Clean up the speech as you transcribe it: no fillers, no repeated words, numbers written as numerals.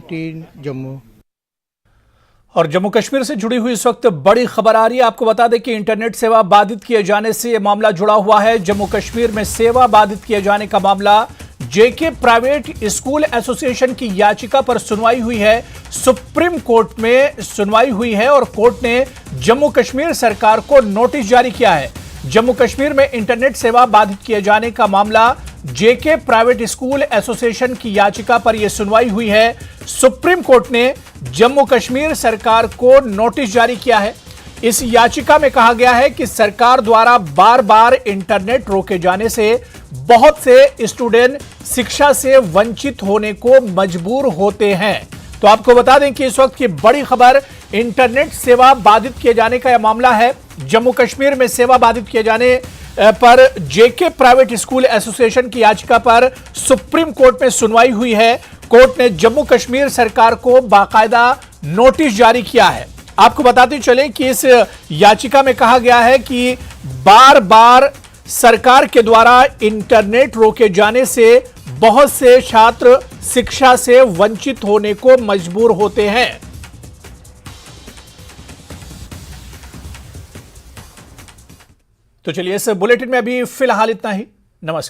3 जम्मू। और जम्मू कश्मीर से जुड़ी हुई इस वक्त बड़ी खबर आ रही है। आपको बता दें कि इंटरनेट सेवा बाधित किए जाने से यह मामला जुड़ा हुआ है। जम्मू कश्मीर में सेवा बाधित किए जाने का मामला जेके प्राइवेट स्कूल एसोसिएशन की याचिका पर सुनवाई हुई है। सुप्रीम कोर्ट में सुनवाई हुई है और कोर्ट ने जम्मू कश्मीर सरकार को नोटिस जारी किया है। जम्मू कश्मीर में इंटरनेट सेवा बाधित किए जाने का मामला जेके प्राइवेट स्कूल एसोसिएशन की याचिका पर यह सुनवाई हुई है। सुप्रीम कोर्ट ने जम्मू कश्मीर सरकार को नोटिस जारी किया है। इस याचिका में कहा गया है कि सरकार द्वारा बार बार इंटरनेट रोके जाने से बहुत से स्टूडेंट शिक्षा से वंचित होने को मजबूर होते हैं। तो आपको बता दें कि इस वक्त की बड़ी खबर इंटरनेट सेवा बाधित किए जाने का यह मामला है। जम्मू कश्मीर में सेवा बाधित किए जाने पर जेके प्राइवेट स्कूल एसोसिएशन की याचिका पर सुप्रीम कोर्ट में सुनवाई हुई है। कोर्ट ने जम्मू कश्मीर सरकार को बाकायदा नोटिस जारी किया है। आपको बताते चलें कि इस याचिका में कहा गया है कि बार बार सरकार के द्वारा इंटरनेट रोके जाने से बहुत से छात्र शिक्षा से वंचित होने को मजबूर होते हैं। तो चलिए इस बुलेटिन में अभी फिलहाल इतना ही। नमस्कार।